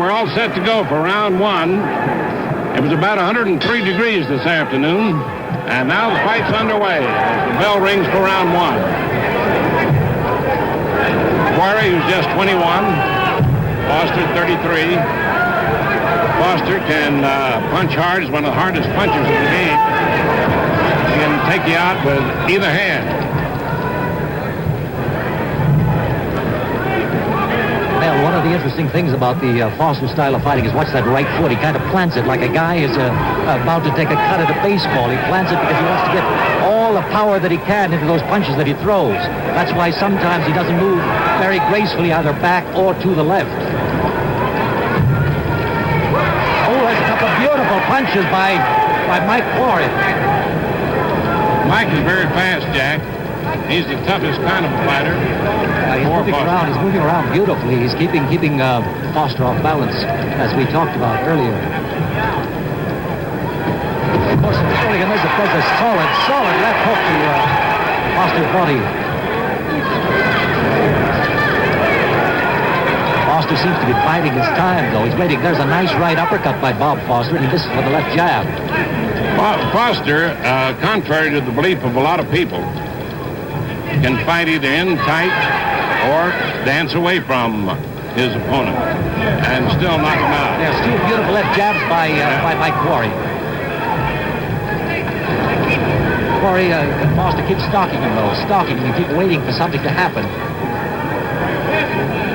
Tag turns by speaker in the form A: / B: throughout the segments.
A: we're all set to go for round one. It was about 103 degrees this afternoon, and now the fight's underway as the bell rings for round one. Quarry, who's just 21, Foster, 33. Foster can punch hard. He's one of the hardest punchers in the game. He can take you out with either hand.
B: Well, one of the interesting things about the Foster style of fighting is watch that right foot. He kind of plants it like a guy is about to take a cut at a baseball. He plants it because he wants to get all the power that he can into those punches that he throws. That's why sometimes he doesn't move very gracefully either back or to the left. Beautiful punches by Mike Quarry.
A: Mike is very fast, Jack. He's the toughest kind of a fighter.
B: He's moving around beautifully. He's keeping Foster off balance, as we talked about earlier. Of course, there's a solid left hook to Foster's body. Foster seems to be biding his time, though. He's waiting. There's a nice right uppercut by Bob Foster, and he misses with the left jab.
A: Foster, contrary to the belief of a lot of people, can fight either in tight or dance away from his opponent and still knock him out.
B: There's two beautiful left jabs by Mike Quarry. Quarry, Foster keeps stalking him, though. Stalking him. He keeps waiting for something to happen.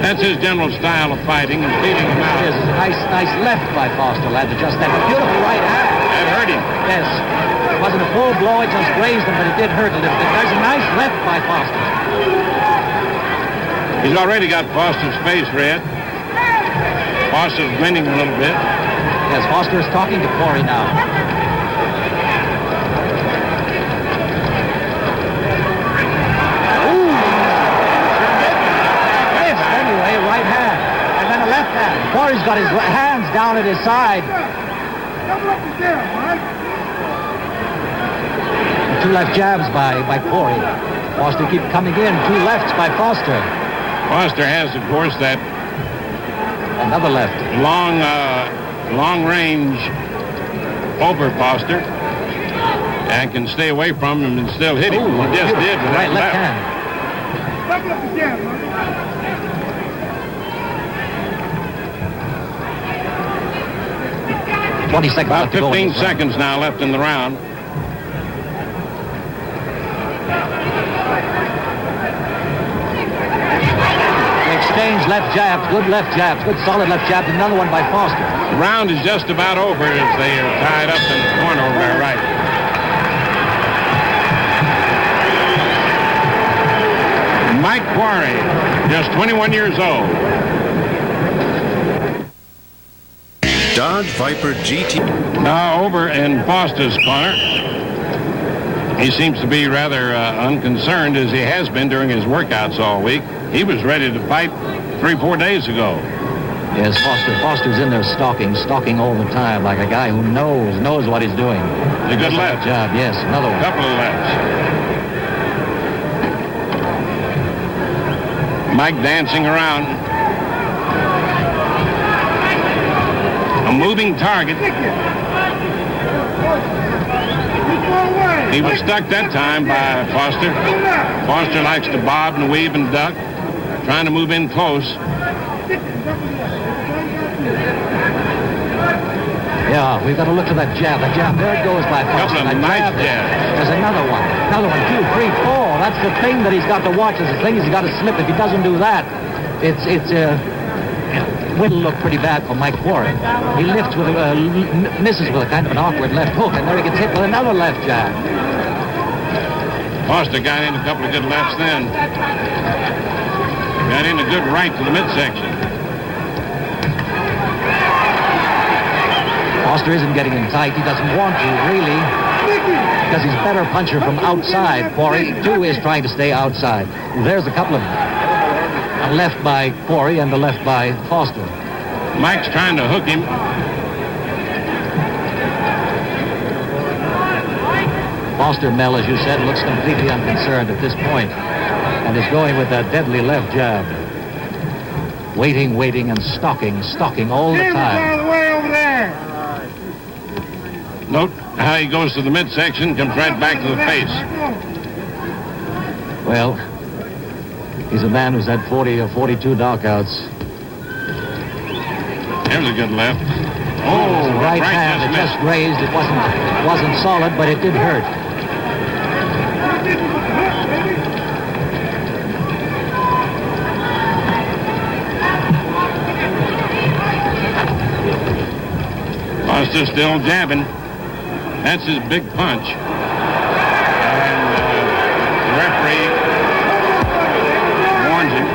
A: That's his general style of fighting and feeding him out.
B: There's a nice left by Foster, lad, to just that beautiful right hand.
A: That hurt him.
B: Yes. It wasn't a full blow, it just grazed him, but it did hurt a little bit. There's a nice left by Foster.
A: He's already got Foster's face red. Foster's grinning a little bit.
B: Yes, Foster is talking to Quarry now. Quarry's got his hands down at his side. Two left jabs by Quarry. Foster keep coming in. Two lefts by Foster.
A: Foster has, of course, that
B: another left.
A: Long range over Foster and can stay away from him and still hit him. He just did with
B: right left hand. 20 seconds
A: About
B: left to go
A: 15 seconds now left in the round.
B: They exchange left jabs, good solid left jabs, another one by Foster.
A: The round is just about over as they are tied up in the corner over there, right. Mike Quarry, just 21 years old.
C: Dodge Viper GT.
A: Now over in Foster's corner. He seems to be rather unconcerned, as he has been during his workouts all week. He was ready to fight 3-4 days ago.
B: Yes, Foster's in there stalking all the time, like a guy who knows what he's doing.
A: A good left.
B: Job, yes, another one.
A: Couple of lefts. Mike dancing around. A moving target. He was stuck that time by Foster. Foster likes to bob and weave and duck, trying to move in close.
B: Yeah, we've got to look to that jab. That jab, there it goes by Foster.
A: Couple of nice jabs.
B: There's another one, 2, 3, 4. That's the thing that he's got to watch. Is the thing he's got to slip. If he doesn't do that, it'll look pretty bad for Mike Quarry. He lifts with misses with a kind of an awkward left hook, and there he gets hit with another left jab.
A: Foster got in a couple of good lefts then. Got in a good right to the midsection.
B: Foster isn't getting in tight. He doesn't want to, really, because he's a better puncher from outside. Quarry, too, is trying to stay outside. There's a couple of a left by Quarry and a left by Foster.
A: Mike's trying to hook him.
B: Foster, Mel, as you said, looks completely unconcerned at this point and is going with that deadly left jab. Waiting, and stalking all the time.
D: Way over there.
A: Note how he goes to the midsection, comes right back to the face.
B: Well, he's a man who's had 40 or 42 knockouts.
A: There's a good left.
B: Oh, right hand, it just grazed. It wasn't solid, but it did hurt.
A: Foster still jabbing. That's his big punch. And the referee warns him.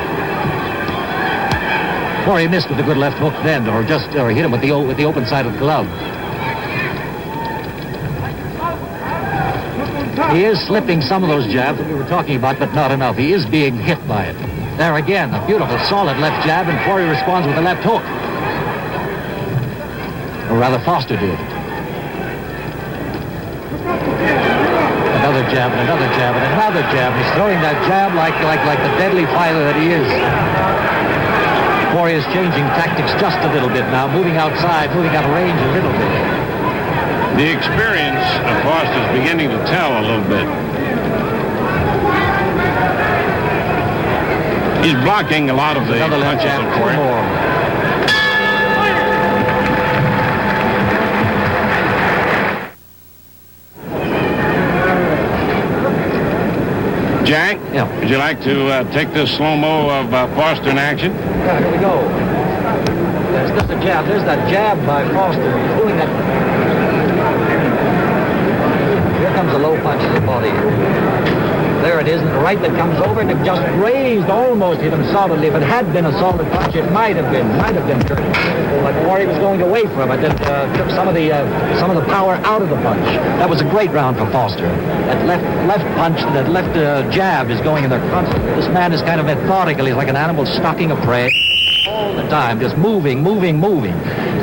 B: Quarry missed with a good left hook then, or hit him with the open side of the glove. He is slipping some of those jabs that we were talking about, but not enough. He is being hit by it. There again, a beautiful, solid left jab, and Quarry responds with a left hook. Or rather, Foster did. Another jab, and another jab, and another jab. He's throwing that jab like the deadly fighter that he is. Quarry is changing tactics just a little bit now, moving outside, moving out of range a little bit.
A: The experience of Foster is beginning to tell a little bit. He's blocking a lot of the
B: another left
A: punches
B: jab,
A: of
B: two
A: Quarry.
B: more.
A: Jack,
B: Yeah.
A: would you like to take this slow-mo of Foster in action?
B: Yeah, here we go. There's just a jab. There's that jab by Foster. He's doing that. Here comes a low punch to the body. There it is, and the right that comes over, and it just grazed, almost hit him solidly. If it had been a solid punch, it might have been hurt. But Quarry was going away from it. It took some of the power out of the punch. That was a great round for Foster. That left punch, that left jab is going in there constantly. This man is kind of methodical. He's like an animal stalking a prey all the time, just moving.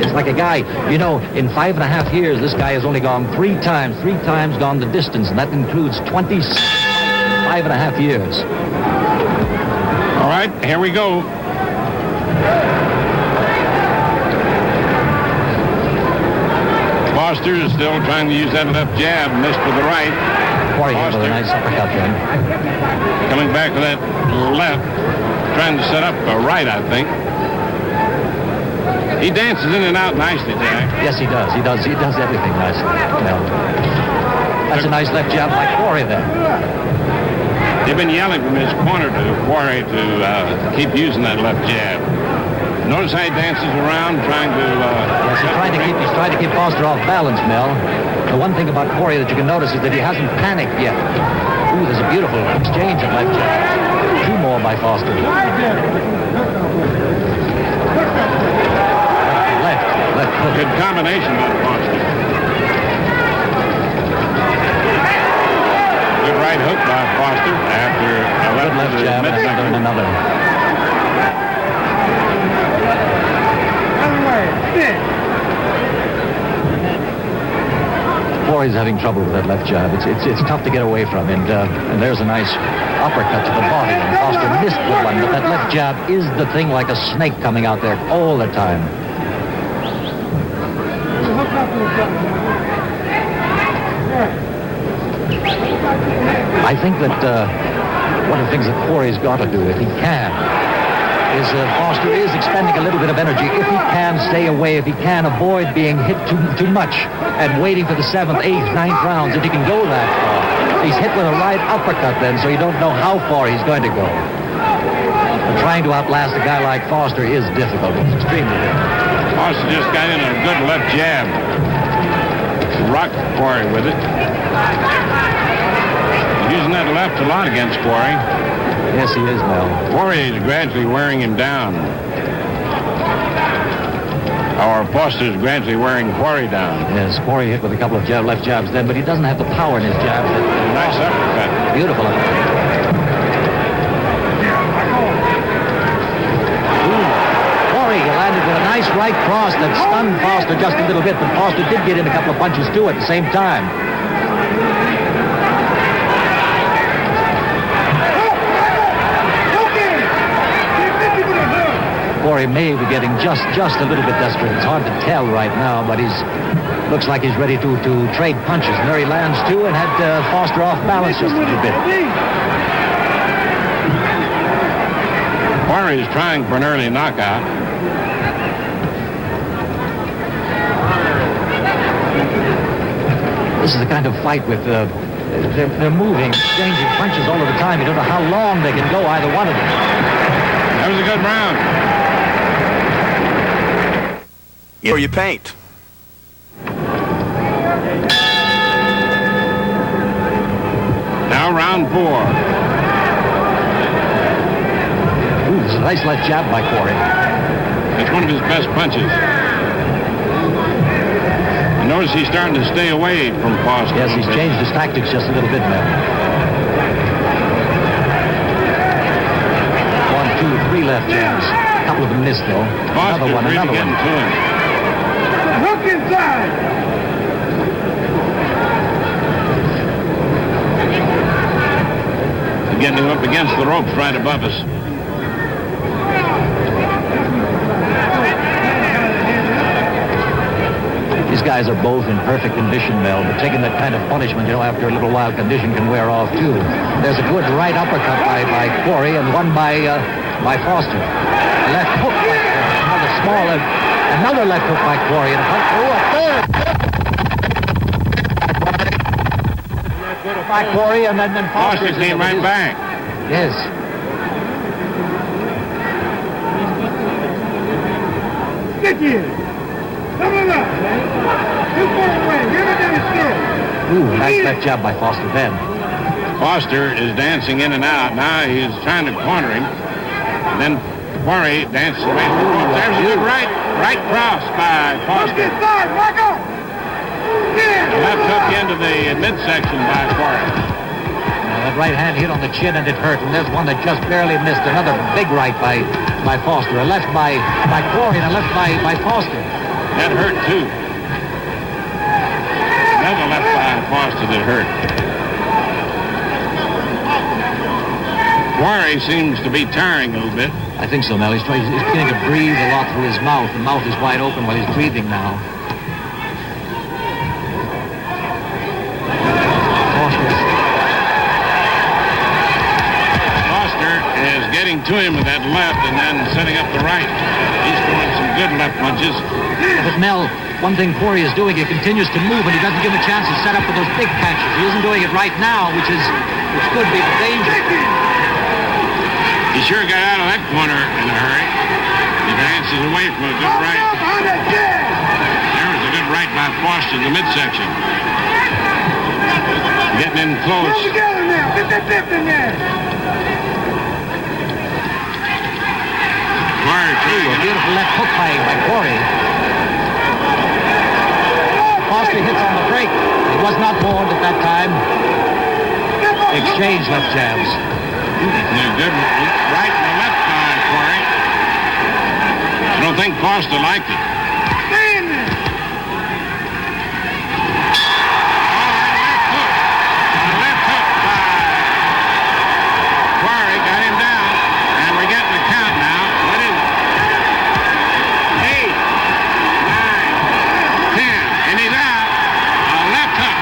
B: It's like a guy, in 5.5 years, this guy has only gone three times gone the distance, and that includes 5.5 years.
A: All right, here we go. Foster is still trying to use that left jab, missed with the right.
B: Quarry hit with a nice uppercut then.
A: Coming back with that left, trying to set up a right, I think. He dances in and out nicely, Jack.
B: Yes, he does. He does everything nicely. That's a nice left jab by Quarry there.
A: They've been yelling from his corner to Quarry to keep using that left jab. Notice how he dances around, trying to...
B: Yes, he's trying to keep Foster off balance, Mel. The one thing about Quarry that you can notice is that he hasn't panicked yet. Ooh, there's a beautiful exchange of left jabs. Two more by Foster. Left hook.
A: Good combination by Foster. Good right hook by Foster after a
B: Left jab and another. Quarry's having trouble with that left jab. It's tough to get away from, and there's a nice uppercut to the body, and Foster missed with one, but that left jab is the thing, like a snake coming out there all the time. I think that one of the things that Quarry's got to do, if he can, is Foster is expending a little bit of energy. If he can stay away, if he can avoid being hit too much and waiting for the 7th, 8th, 9th rounds, if he can go that far. He's hit with a right uppercut then, so you don't know how far he's going to go. But trying to outlast a guy like Foster is difficult. It's extremely difficult.
A: Foster just got in a good left jab. Rocked Quarry with it. Using that left a lot against Quarry.
B: Yes, he is, Mel.
A: Quarry is gradually wearing him down. Or Foster's gradually wearing Quarry down.
B: Yes, Quarry hit with a couple of left jabs then, but he doesn't have the power in his jabs.
A: Nice uppercut.
B: Beautiful uppercut. Quarry landed with a nice right cross that stunned Foster just a little bit, but Foster did get in a couple of punches too at the same time. Quarry may be getting just a little bit desperate. It's hard to tell right now, but looks like he's ready to trade punches. And there he lands, too, and had Foster off balance just a little bit.
A: Quarry is trying for an early knockout.
B: This is the kind of fight with they're moving, exchanging punches all of the time. You don't know how long they can go, either one of them.
A: That was a good round.
D: Or you paint.
A: Now round 4.
B: Ooh, it's a nice left jab by Quarry.
A: It's one of his best punches. You notice he's starting to stay away from Foster.
B: Yes, he's changed his tactics just a little bit now. 1, 2, 3 left jabs. A couple of them missed, though.
A: Foster's
B: Another one.
A: getting to him.
E: Hook inside.
A: Getting him up against the ropes right above us.
B: These guys are both in perfect condition, Mel, but taking that kind of punishment, after a little while, condition can wear off, too. There's a good right uppercut by Quarry and one by Foster. A left hook by Quarry, another left hook by Quarry, and a third! By Quarry, and then Foster
A: came right back.
B: Yes.
E: Stick in. Come on up. Too far away. You're not going to steal.
B: Ooh, nice left jab by Foster then.
A: Foster is dancing in and out. Now he's trying to corner him. And then Quarry dances away from the ropes. There's a good right cross by Foster.
E: Inside. Rock up.
A: A left hook into the midsection by Quarry.
B: That right hand hit on the chin and it hurt. And there's one that just barely missed. Another big right by Foster. A left by Quarry and a left by Foster.
A: That hurt, too. Another left by Foster that hurt. Quarry seems to be tiring a little bit.
B: I think so, Mel. He's beginning to breathe a lot through his mouth. The mouth is wide open while he's breathing now.
A: Foster is getting to him with that left and then setting up the right. He's throwing some good left punches.
B: But Mel, one thing Quarry is doing, he continues to move and he doesn't give him a chance to set up with those big punches. He isn't doing it right now, which could be dangerous.
A: He sure got out of that corner in a hurry. He dances away from a good right. There was a good right by Foster in the midsection. Getting in close.
E: Come together now. Get that fifth in there.
B: A beautiful left hook by Quarry. Foster hits on the break. He was not warned at that time. Exchange left jabs.
A: Good right and a left by Quarry. I don't think Foster liked it.
E: Stay in there.
A: A left hook by Quarry got him down, and we're getting the count now. What is it? 8, 9, 10, and he's out. A left hook.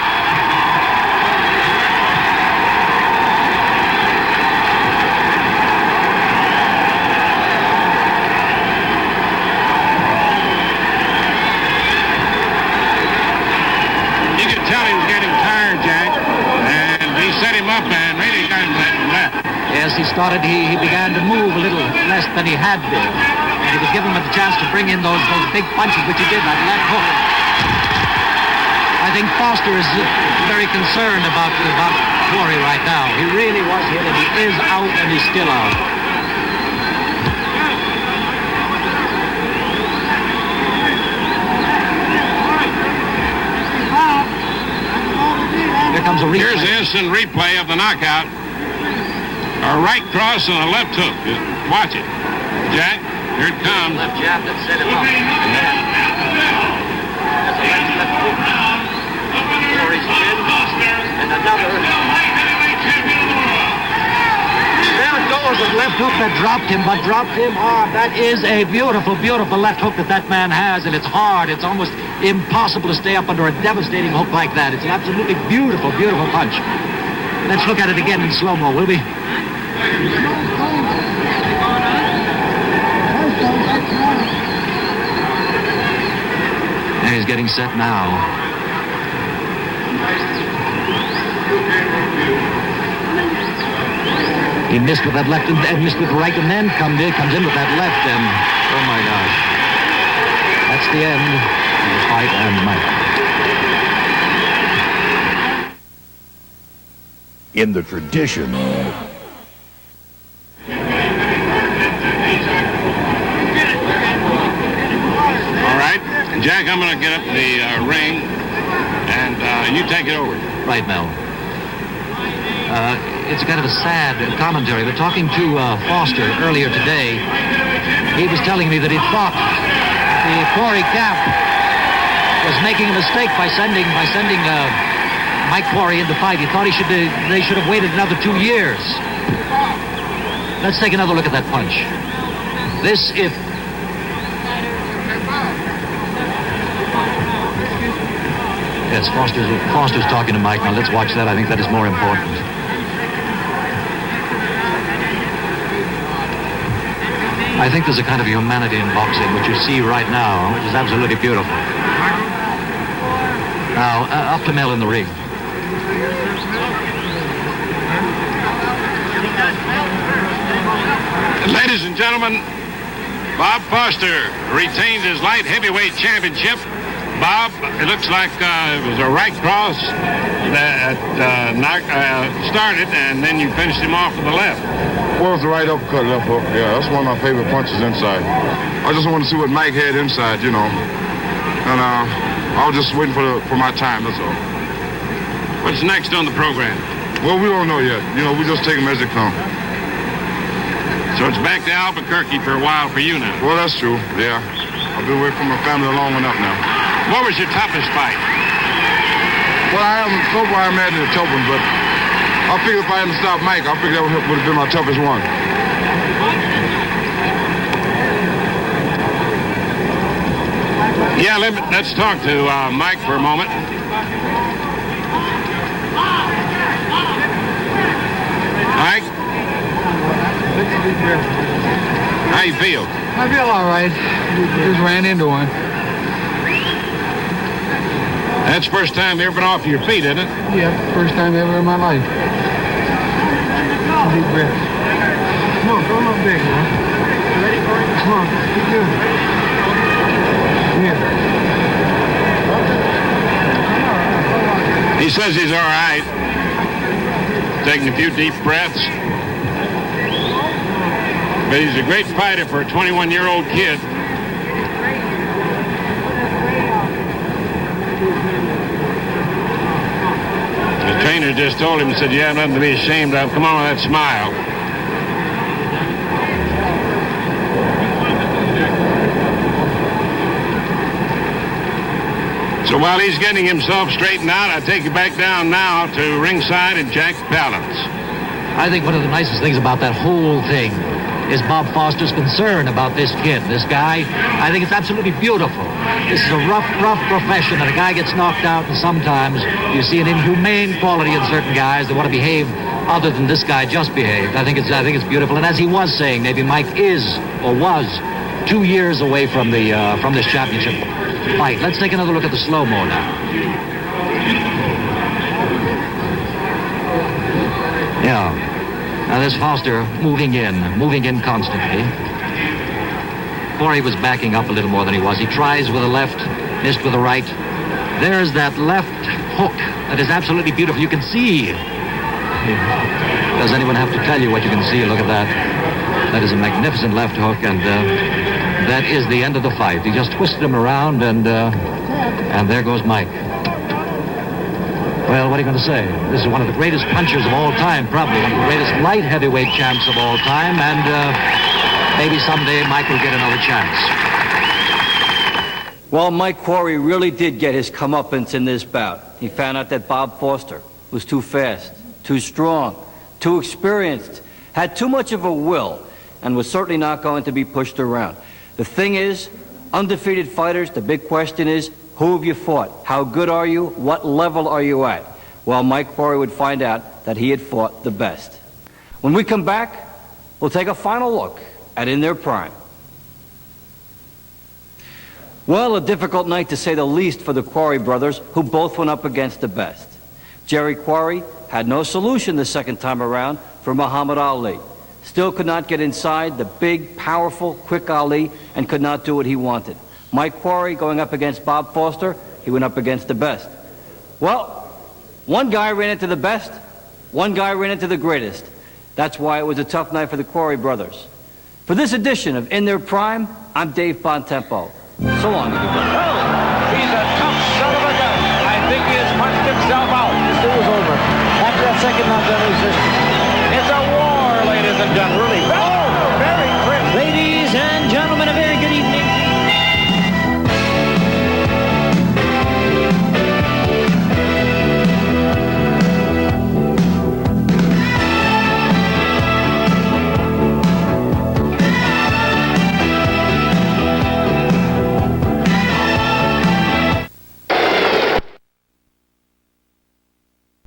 A: You could tell he was getting tired, Jack, and he set him up and really got him left.
B: Yes, he began to move a little less than he had been. He was given the chance to bring in those big punches, which he did, that left hook. I think Foster is very concerned about Quarry right now. He really was hit, and he is out, and he's still out. Here comes a replay.
A: Here's the instant replay of the knockout. A right cross and a left hook. Watch it. Jack, here it comes.
B: Left jab that set him up. That's a left hook. Quarry's chin. And another. There it goes. was a left hook that dropped him, but dropped him hard. That is a beautiful, beautiful left hook that man has, and it's hard. It's almost impossible to stay up under a devastating hook like that. It's an absolutely beautiful, beautiful punch. Let's look at it again in slow-mo, will we? And he's getting set now. He missed with that left and missed with the right, and then comes in with that left, and oh my gosh. That's the end of the fight, and Mike.
F: In the tradition.
A: All right, Jack, I'm going to get up the ring, and you take it over.
B: Right, Mel. It's kind of a sad commentary. They're talking to Foster earlier today. He was telling me that he thought the Quarry camp was making a mistake by sending Mike Quarry in the fight. He thought they should have waited another 2 years. Let's take another look at that punch. Yes, Foster's talking to Mike. Now let's watch that. I think that is more important. I think there's a kind of humanity in boxing, which you see right now, which is absolutely beautiful. Now, up to Mel in the ring.
A: Ladies and gentlemen, Bob Foster retained his light heavyweight championship. Bob, it looks like it was a right cross that started, and then you finished him off with the left.
G: Well, it's the right uppercut, left hook. Yeah, that's one of my favorite punches inside. I just wanted to see what Mike had inside, you know. And I was just waiting for my time, that's all.
A: What's next on the program?
G: Well, we don't know yet. You know, we just take them as they come.
A: So it's back to Albuquerque for a while for you now.
G: Well, that's true, yeah. I've been away from my family long enough now.
A: What was your toughest fight?
G: Well, so far I imagine a tough one, but I figured if I hadn't stopped Mike, I figured that would have been my toughest one.
A: Yeah, let's talk to Mike for a moment. Mike? How you feel?
E: I feel all right. Just ran into one.
A: That's the first time you ever been off your feet, isn't it?
E: Yeah, first time ever in my life. Deep breath. Come on, go a little big, man. Ready, Corey? Come on, keep doing it. Yeah.
A: He says he's all right. Taking a few deep breaths. But he's a great fighter for a 21-year-old kid. The trainer just told him, said, you have nothing to be ashamed of. Come on with that smile. So while he's getting himself straightened out, I take you back down now to ringside and Jack Palance.
B: I think one of the nicest things about that whole thing is Bob Foster's concern about this kid, this guy. I think it's absolutely beautiful. This is a rough profession, and a guy gets knocked out, and sometimes you see an inhumane quality in certain guys that want to behave other than this guy just behaved. I think it's beautiful. And as he was saying, maybe Mike is or was 2 years away from this championship fight. Let's take another look at the slow-mo now. Yeah. Now there's Foster moving in constantly. Quarry was backing up a little more than he was. He tries with the left, missed with the right. There's that left hook that is absolutely beautiful. You can see. Does anyone have to tell you what you can see? Look at that. That is a magnificent left hook, and that is the end of the fight. He just twisted him around, and there goes Mike. Well, what are you going to say? This is one of the greatest punchers of all time, probably one of the greatest light heavyweight champs of all time, and maybe someday Mike will get another chance.
H: Well, Mike Quarry really did get his comeuppance in this bout. He found out that Bob Foster was too fast, too strong, too experienced, had too much of a will, and was certainly not going to be pushed around. The thing is, undefeated fighters, the big question is, who have you fought? How good are you? What level are you at? Well, Mike Quarry would find out that he had fought the best. When we come back, we'll take a final look at In Their Prime. Well, a difficult night to say the least for the Quarry brothers, who both went up against the best. Jerry Quarry had no solution the second time around for Muhammad Ali. Still could not get inside the big, powerful, quick Ali, and could not do what he wanted. Mike Quarry going up against Bob Foster, he went up against the best. Well, one guy ran into the best, one guy ran into the greatest. That's why it was a tough night for the Quarry brothers. For this edition of In Their Prime, I'm Dave Bontempo. So long.
A: He's a tough son of a gun. I think he has punched himself out.
B: This was over. After that second knockdown, it was just...
A: It's a war, ladies and gentlemen.
B: Really